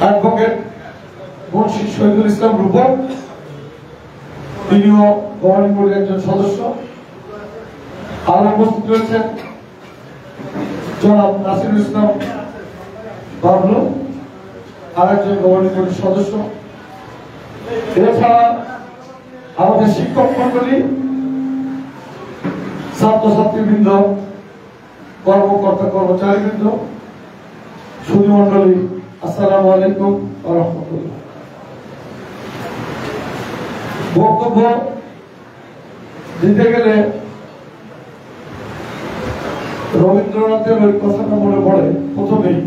Advocate Munshi Shahidul Islam রূপক, তিনিও governing বোর্ডের একজন সদস্য। আরো উপস্থিত রয়েছেন জনাব নাসিরুল ইসলাম বাবলু, আরেকজন গভর্নিং বোর্ডের সদস্য। এছাড়া আমাদের শিক্ষক মন্ডলী, ছাত্রছাত্রীবৃন্দ, কর্মকর্তা কর্মচারীবৃন্দ, সুধী মন্ডলী, আসসালামু আলাইকুম ওয়া রাহমাতুল্লাহ। বক্তব্য দিতে গেলে রবীন্দ্রনাথের ওই কথাটা মনে পড়ে। প্রথমেই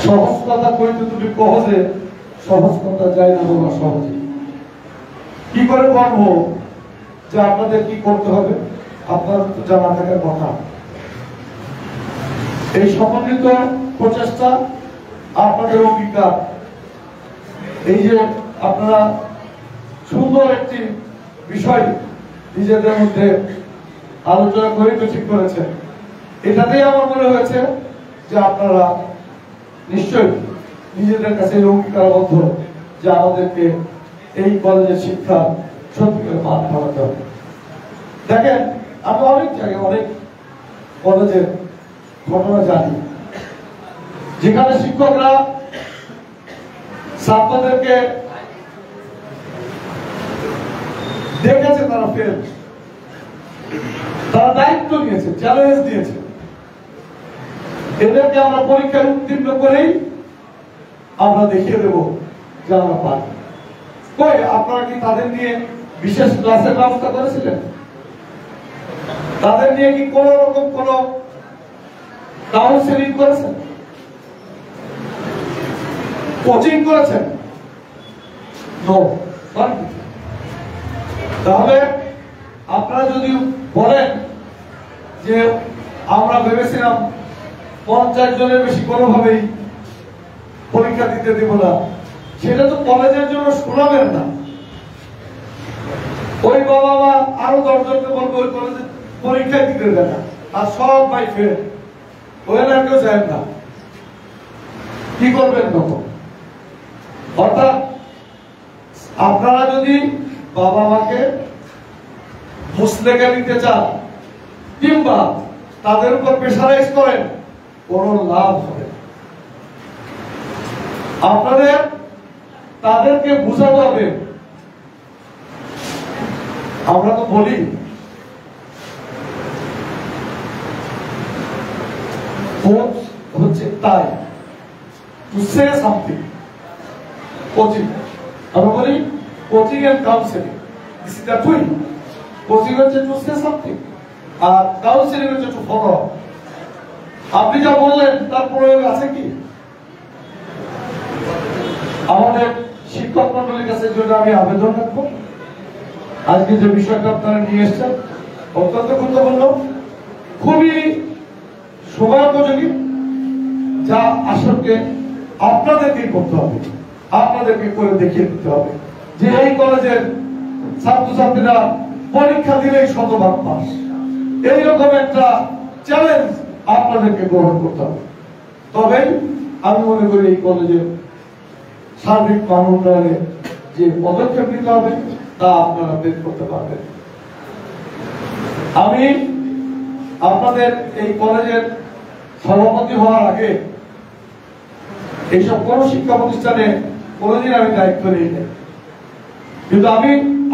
সহজ কথা কইতে তুমি কহজে, সহজ কথা যায় না বলা সহজে। কি করে বলবো যে আপনাদের কি করতে হবে? আপনার তো জানা থাকার কথা। এই সমন্বিত প্রচেষ্টা, আপনাদের অঙ্গীকার, এই যে আপনারা সুন্দর একটি বিষয় নিজেদের মধ্যে আলোচনা করে ঠিক করেছেন, এটাতেই আমার মনে হয়েছে যে আপনারা নিশ্চয়ই নিজেদের কাছে অঙ্গীকারবদ্ধ যে আমাদেরকে এই কলেজের শিক্ষা সত্যিকার মান বাড়াতে হবে। দেখেন, আমি অনেক জায়গায় অনেক কলেজের ঘটনা জানি যেখানে শিক্ষকরা ছাত্রদেরকে দেখেছে, তারা ফেল, তারা দায়িত্ব নিয়েছে, চ্যালেঞ্জ দিয়েছে, এদেরকে আমরা পরীক্ষায় উত্তীর্ণ করেই আমরা দেখিয়ে দেব যে আমরা পারি। কই, আপনারা কি তাদের নিয়ে বিশেষ ক্লাসের ব্যবস্থা করেছিলেন? তাদের নিয়ে কি কোন রকম কোন কাউন্সেলিং করেছেন, কোচিং করেছেন? তাহলে আপনারা যদি বলেন যে আমরা ভেবেছিলাম 50 জনের বেশি কোনোভাবেই পরীক্ষা দিতে দেব না, সেটা তো কলেজের জন্য শোনাবেন না। ওই বাবা মা আরো 10 জনকে বলবো ওই কলেজে পরীক্ষা দিতে দেয় না, আর সব ভাই ফেল, ওয়েলান্ডও যায় না। কি করবেন তখন? অর্থাৎ আপনারা যদি বাবা মাকে মুসলেখা নিতে চান কিংবা তাদের উপর প্রেসারাইজ করেন, কোনো লাভ হবে না। আপনাদের তাদেরকে বুঝাতে হবে। আমরা তো বলি হচ্ছে তাই টু সে সামথিং। কোচিং আমরা বলি coaching and counselling, this is the twin. Coaching হচ্ছে টু সে সামথিং, আর কাউন্সেলিং হচ্ছে টু ফলো আপ। আপনি যা বললেন তার প্রয়োগ আছে কি? আমাদের শিক্ষক মন্ডলীর কাছে জন্য আমি আবেদন রাখবো, আজকে যে বিষয়টা আপনারা নিয়ে এসছেন অত্যন্ত গুরুত্বপূর্ণ, খুবই সময়োপযোগী, যা আসলে আপনাদেরকেই করতে হবে, আপনাদেরকে করে দেখিয়ে দিতে হবে যে এই কলেজের ছাত্রছাত্রীরা পরীক্ষা দিলেই 100% পাস। এইরকম একটা চ্যালেঞ্জ আপনাদেরকে গ্রহণ করতে হবে। তবেই আমি মনে করি এই কলেজের সার্বিক মান উন্নয়নে যে পদক্ষেপ নিতে হবে তা আপনারা বের করতে পারবেন। আমি আপনাদের এই কলেজের সভাপতি হওয়ার আগে এইসব কোন শিক্ষা প্রতিষ্ঠানে কোনদিন আমি দায়িত্ব নিই নাই, কিন্তু আমি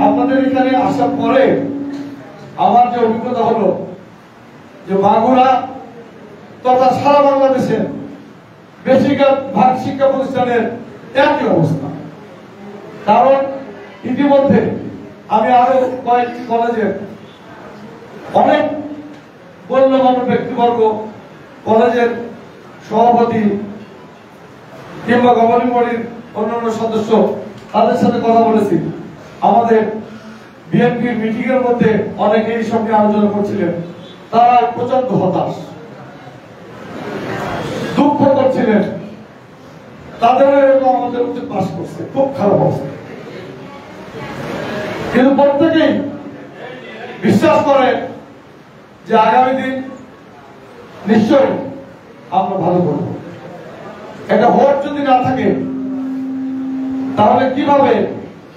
আপনাদের এখানে আসার পরে আমার যে অভিজ্ঞতা হলো যে মাগুরা তথা সারা বাংলাদেশের বেশিরভাগ শিক্ষা প্রতিষ্ঠানের একই অবস্থা। কারণ ইতিমধ্যে আমি আরো কয়েকটি কলেজের অনেক গণ্যমান্য ব্যক্তিবর্গ, কলেজের সভাপতি কিংবা গভর্নিং বডির অন্যান্য সদস্য, তাদের সাথে কথা বলেছি। আমাদের বিএনপির মিটিং এর মধ্যে অনেকে এই সঙ্গে আলোচনা করছিলেন, তারা প্রচন্ড হতাশ, দুঃখ করছিলেন, তাদেরও এরকম আমাদের মধ্যে পাস করছে, খুব খারাপ অবস্থা। কিন্তু প্রত্যেকেই বিশ্বাস করে যে আগামী দিন নিশ্চয়ই আমরা ভালো করব। একটা ভোট যদি না থাকে তাহলে কিভাবে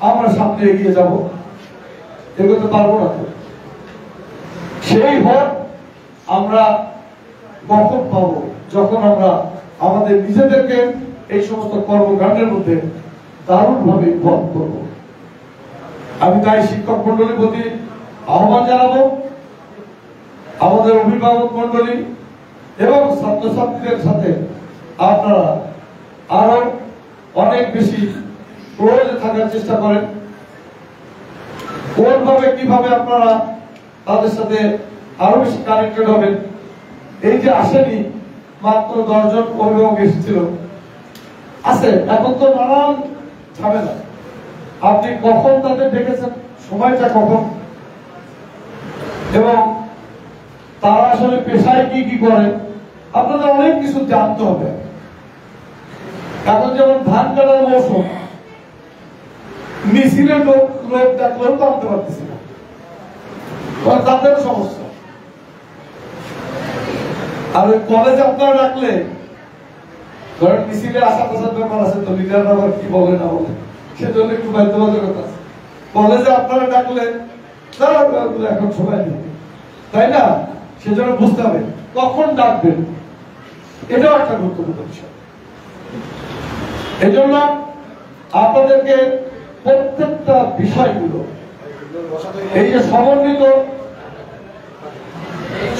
আমরা সামনে এগিয়ে যাব? এগোতে পারবো না। সেই ভোট আমরা কখন পাবো? যখন আমরা আমাদের নিজেদেরকে এই সমস্ত কর্মকাণ্ডের মধ্যে দারুণভাবে ভোট করব। আমি তাই শিক্ষক মন্ডলীর প্রতি আহ্বান জানাবো, আমাদের অভিভাবক মন্ডলী এবং ছাত্রছাত্রীদের সাথে আপনারা আরো অনেক বেশি ক্লোজ থাকার চেষ্টা করেন। কোনভাবে কিভাবে আপনারা তাদের সাথে আরো বেশি কানেক্টেড হবেন। এই যে আসেনি মাত্র 10 জন অভিভাবক এসেছিল, আছে এখন তো নানান ঝামেলা। আপনি কখন তাদের ডেকেছেন, সময়টা কখন, এবং তারা আসলে পেশায় কি কি করে আপনাদের অনেক কিছু জানতে হবে। এখন যেমন ধান কাটার মৌসুম, মিছিলে লোক ডাকলেও তো আনতে পারতেছি না, তাদেরও সমস্যা। আর ওই কলেজে আপনারা ডাকলে ধরেন মিছিলে আসার ব্যাপার আছে, তো লিডাররা আবার কি বলে না বলে সেজন্য একটু বাধ্যবাধকতা আছে। কলেজে আপনারা ডাকলে তারা এখন সময় নেই, তাই না? সেজন্য বুঝতে হবে কখন ডাকবেন, এটাও একটা গুরুত্বপূর্ণ বিষয়। এজন্য আপনাদেরকে প্রত্যেকটা বিষয়গুলো এই যে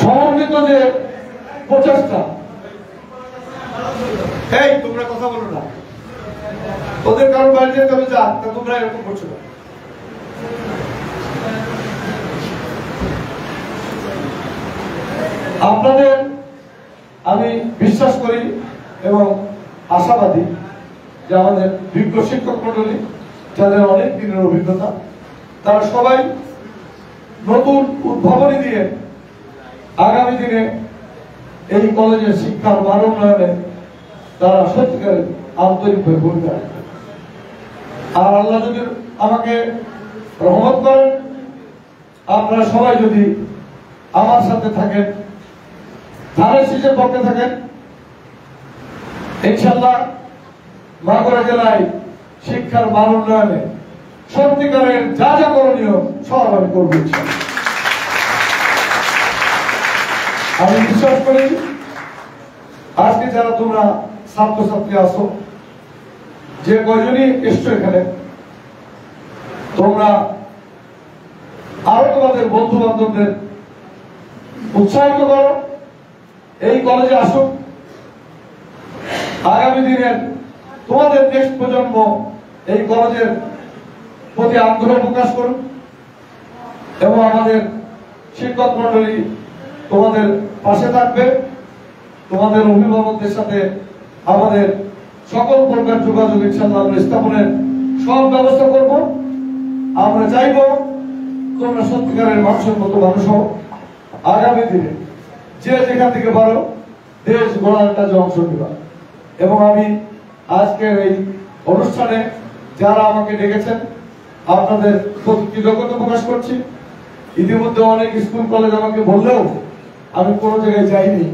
সমন্বিত যে প্রচেষ্টা, এই তোমরা কথা বলো না, ওদের কারণ বাড়িতে তবে যা, তোমরা এরকম করছো না। আপনাদের আমি বিশ্বাস করি এবং আশাবাদী যে আমাদের বিজ্ঞ শিক্ষক মন্ডলী যাদের অনেক দিনের অভিজ্ঞতা, তারা সবাই নতুন উদ্ভাবনী দিয়ে আগামী দিনে এই কলেজের শিক্ষার মান উন্নয়নে তারা সত্যিকারের আন্তরিকভাবে ভূমিকা রাখবে। আর আল্লাহ যদি আমাকে রহমত করেন, আপনারা সবাই যদি আমার সাথে থাকেন, ধানের শীষের পক্ষে থাকেন, ইনশাআল্লাহ মাগুরা জেলায় শিক্ষার মান উন্নয়নে সত্যিকারের যা যা করণীয় সব আমি করব। আমি বিশ্বাস করি আজকে যারা তোমরা ছাত্রছাত্রী আছো, যে কয়জনই এসছো এখানে, তোমরা আরো তোমাদের বন্ধু বান্ধবদের উৎসাহিত করো, এই কলেজে আসুক। আগামী দিনের তোমাদের নেক্সট প্রজন্ম এই কলেজের প্রতি আগ্রহ প্রকাশ করুন, এবং আমাদের শিক্ষক মন্ডলী তোমাদের পাশে থাকবে। তোমাদের অভিভাবকদের সাথে আমাদের সকল প্রকার যোগাযোগ ইনশাআল্লাহ আমরা স্থাপনের সব ব্যবস্থা করব। আমরা চাইব তোমরা সত্যিকারের মানুষের মতো মানুষ হও। আগামী দিনে যে যেখান থেকে পারো দেশ গড়ার কাজে অংশ নেবা। এবং আমি আজকের এই অনুষ্ঠানে যারা আমাকে ডেকেছেন আপনাদের প্রতি কৃতজ্ঞতা প্রকাশ করছি। ইতিমধ্যে অনেক স্কুল কলেজ আমাকে বললেও আমি কোনো জায়গায় যাইনি,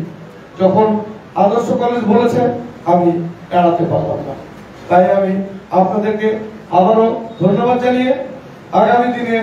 যখন আদর্শ কলেজ বলেছে আমি এড়াতে পারলাম না। তাই আমি আপনাদেরকে আবারও ধন্যবাদ জানিয়ে আগামী দিনে